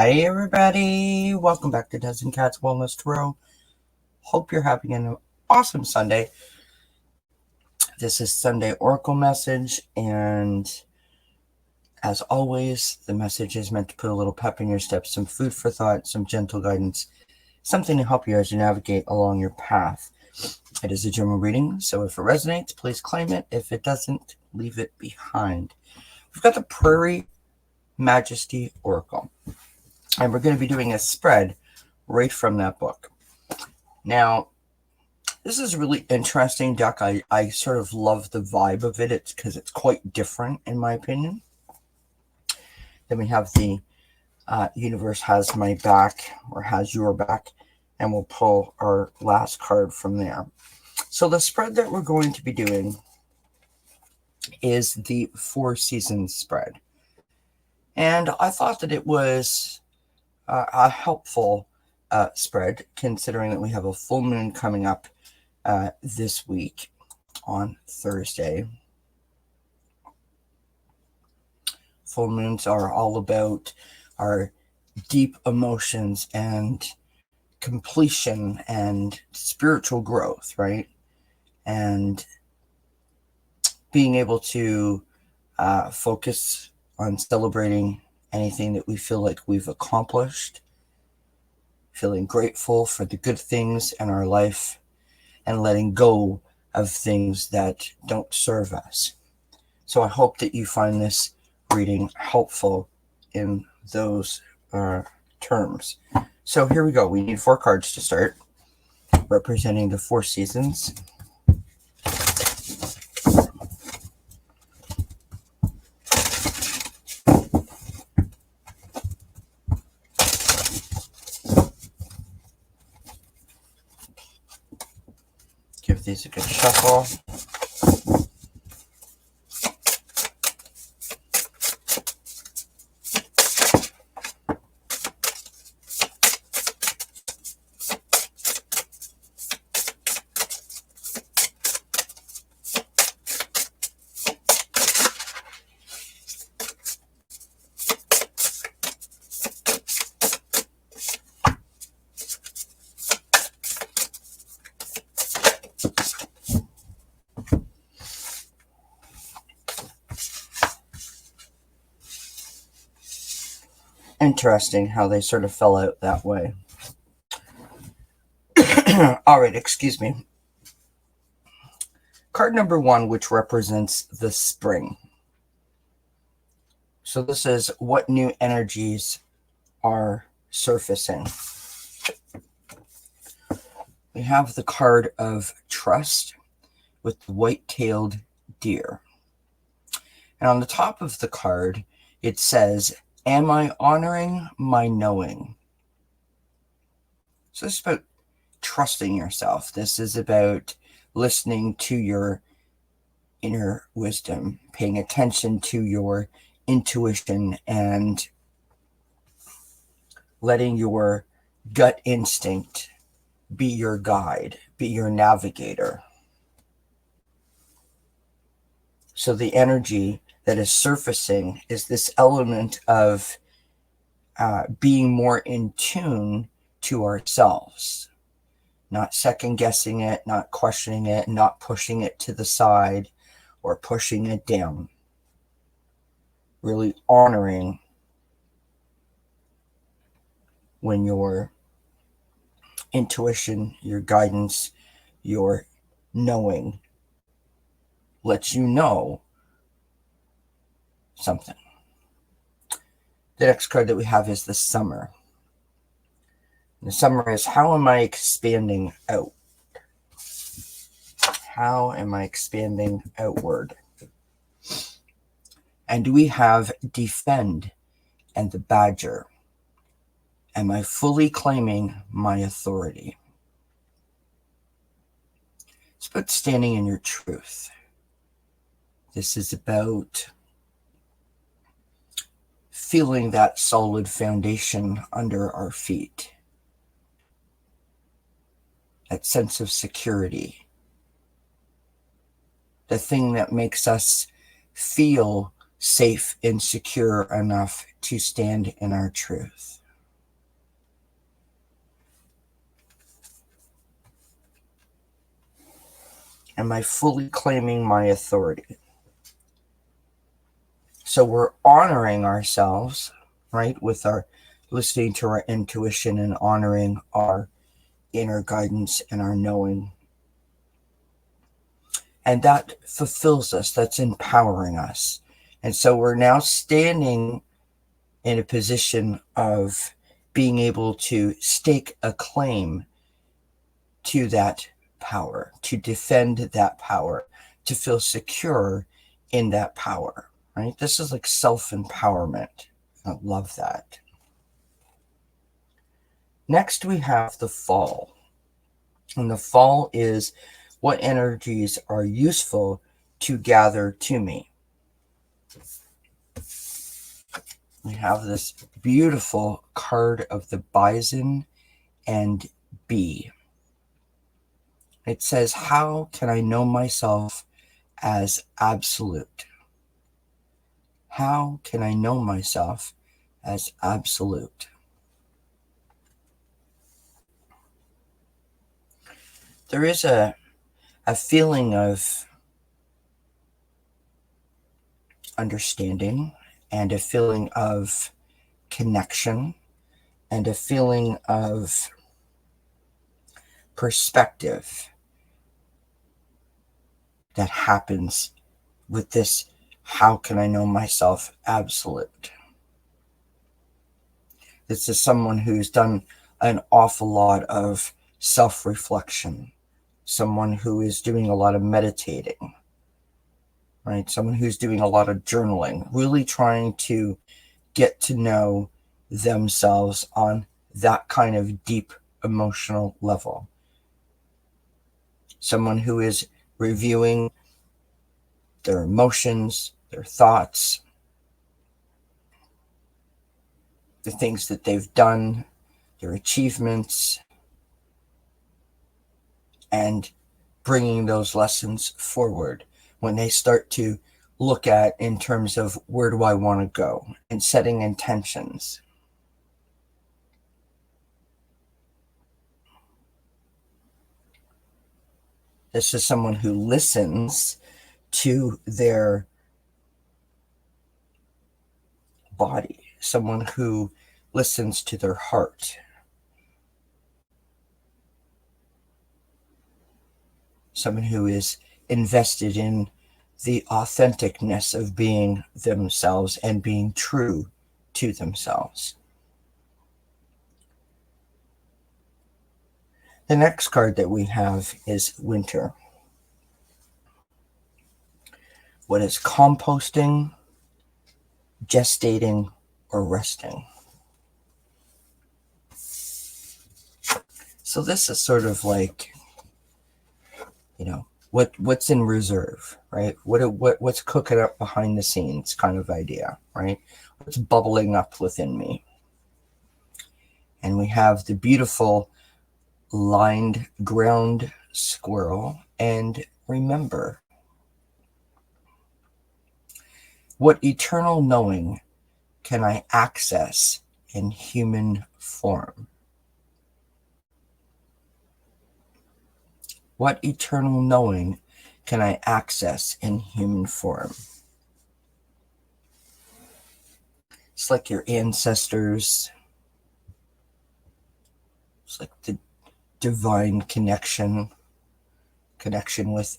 Hey everybody, welcome back to Dozen Cats Wellness Tarot. Hope you're having an awesome Sunday. This is Sunday Oracle message, and as always, the message is meant to put a little pep in your step, some food for thought, some gentle guidance, something to help you as you navigate along your path. It is a general reading, so if it resonates, please claim it. If it doesn't, leave it behind. We've got the Prairie Majesty Oracle, and we're going to be doing a spread right from that book. Now, this is a really interesting deck. I sort of love the vibe of it. It's because it's quite different, in my opinion. Then we have the Universe Has My Back, or Has Your Back, and we'll pull our last card from there. So the spread that we're going to be doing is the Four Seasons spread. And I thought that it was a helpful spread, considering that we have a full moon coming up this week on Thursday. Full moons are all about our deep emotions and completion and spiritual growth, right? And being able to focus on celebrating anything that we feel like we've accomplished, feeling grateful for the good things in our life, and letting go of things that don't serve us. So I hope that you find this reading helpful in those terms. So here we go. We need 4 cards to start, representing the 4 seasons. Give these a good shuffle. Interesting how they sort of fell out that way. All right, excuse me. Card number 1, which represents the spring. So this is what new energies are surfacing. We have the card of trust with the white-tailed deer. And on the top of the card, it says, "Am I honoring my knowing?" So this is about trusting yourself. This is about listening to your inner wisdom, paying attention to your intuition, and letting your gut instinct be your guide, be your navigator. So the energy that is surfacing is this element of being more in tune to ourselves, not second guessing it, not questioning it, not pushing it to the side or pushing it down. Really honoring when your intuition, your guidance, your knowing lets you know something. The next card that we have is the Summer. And the Summer is, how am I expanding out? How am I expanding outward? And we have Defend and the Badger. Am I fully claiming my authority? It's about standing in your truth. This is about feeling that solid foundation under our feet. That sense of security. The thing that makes us feel safe and secure enough to stand in our truth. Am I fully claiming my authority? So we're honoring ourselves, right, with our listening to our intuition and honoring our inner guidance and our knowing. And that fulfills us, that's empowering us. And so we're now standing in a position of being able to stake a claim to that power, to defend that power, to feel secure in that power, right? This is like self-empowerment. I love that. Next, we have the fall. And the fall is what energies are useful to gather to me. We have this beautiful card of the bison and bee. It says, how can I know myself as absolute? How can I know myself as absolute? There is a feeling of understanding and a feeling of connection and a feeling of perspective that happens with this, how can I know myself absolute? This is someone who's done an awful lot of self-reflection, someone who is doing a lot of meditating, right? Someone who's doing a lot of journaling, really trying to get to know themselves on that kind of deep emotional level. Someone who is reviewing their emotions, their thoughts, the things that they've done, their achievements, and bringing those lessons forward when they start to look at in terms of where do I want to go and setting intentions. This is someone who listens to their body, someone who listens to their heart, someone who is invested in the authenticness of being themselves and being true to themselves. The next card that we have is winter. What is composting, gestating, or resting? So this is sort of like, what's in reserve, right? What's cooking up behind the scenes kind of idea, right? What's bubbling up within me? And we have the beautiful lined ground squirrel and remember. What eternal knowing can I access in human form? What eternal knowing can I access in human form? It's like your ancestors. It's like the divine connection with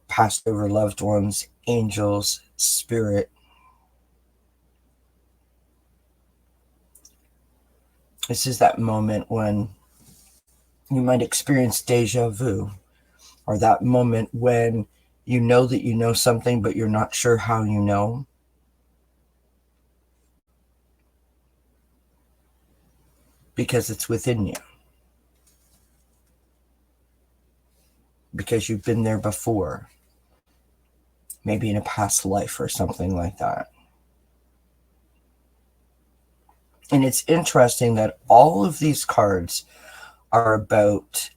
past over loved ones, angels, spirit. This is that moment when you might experience deja vu, or that moment when you know that you know something, but you're not sure how you know. Because it's within you. Because you've been there before. Maybe in a past life or something like that. And it's interesting that all of these cards are about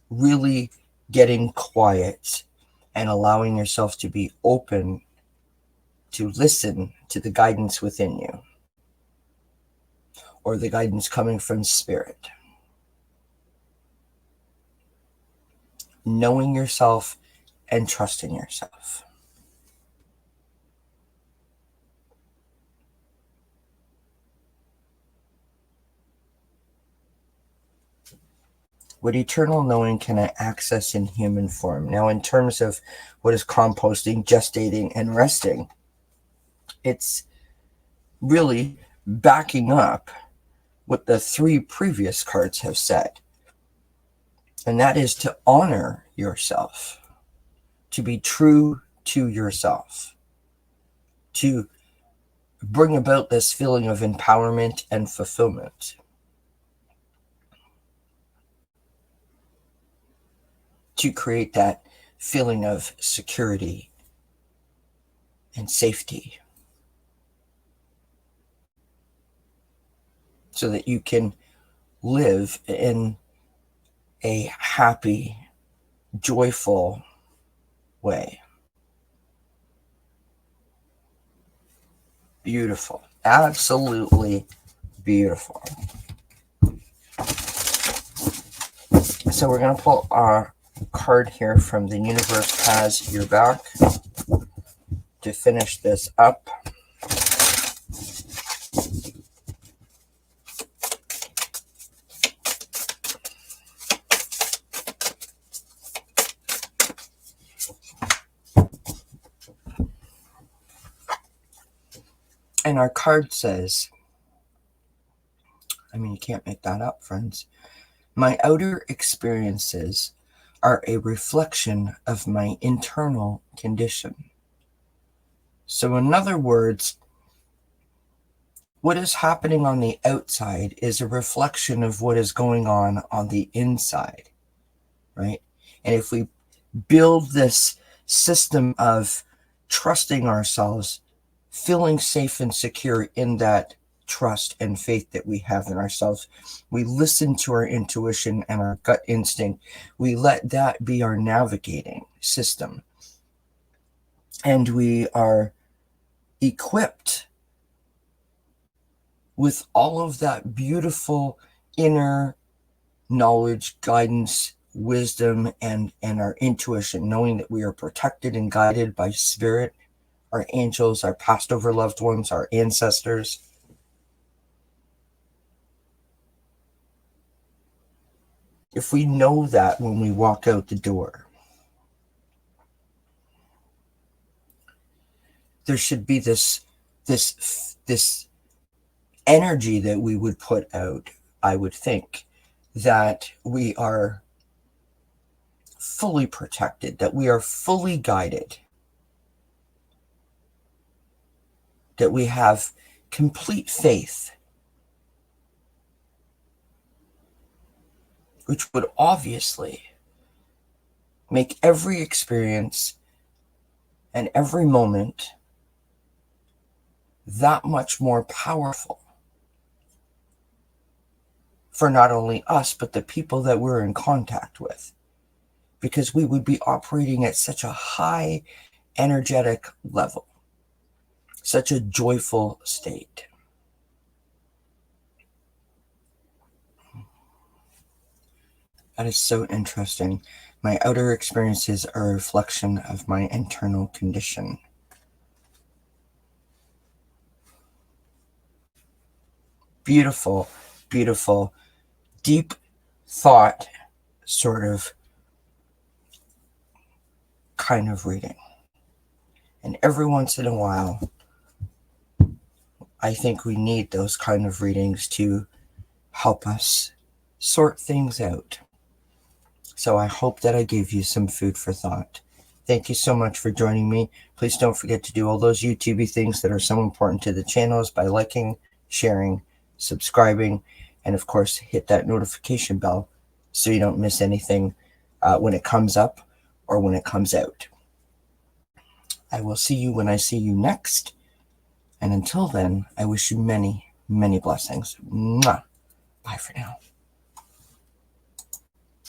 really getting quiet and allowing yourself to be open to listen to the guidance within you, or the guidance coming from spirit. Knowing yourself and trust in yourself. What eternal knowing can I access in human form? Now, in terms of what is composting, gestating, and resting, it's really backing up what the 3 previous cards have said. And that is to honor yourself, to be true to yourself, to bring about this feeling of empowerment and fulfillment, to create that feeling of security and safety, so that you can live in a happy, joyful way. Beautiful. Absolutely beautiful. So we're going to pull our card here from The Universe Has Your Back to finish this up. And our card says, you can't make that up, friends. My outer experiences are a reflection of my internal condition. So in other words, what is happening on the outside is a reflection of what is going on the inside, right? And if we build this system of trusting ourselves, feeling safe and secure in that trust and faith that we have in ourselves, we listen to our intuition and our gut instinct. We let that be our navigating system. And we are equipped with all of that beautiful inner knowledge, guidance, wisdom, and our intuition, knowing that we are protected and guided by spirit, our angels, our passed over loved ones, our ancestors. If we know that when we walk out the door, there should be this energy that we would put out, I would think, that we are fully protected, that we are fully guided, that we have complete faith, which would obviously make every experience and every moment that much more powerful for not only us, but the people that we're in contact with, because we would be operating at such a high energetic level, such a joyful state. That is so interesting. My outer experiences are a reflection of my internal condition. Beautiful, beautiful, deep thought sort of kind of reading. And every once in a while, I think we need those kind of readings to help us sort things out. So I hope that I gave you some food for thought. Thank you so much for joining me. Please don't forget to do all those YouTube things that are so important to the channels by liking, sharing, subscribing, and of course, hit that notification bell so you don't miss anything when it comes up or when it comes out. I will see you when I see you next. And until then, I wish you many, many blessings. Mwah. Bye for now.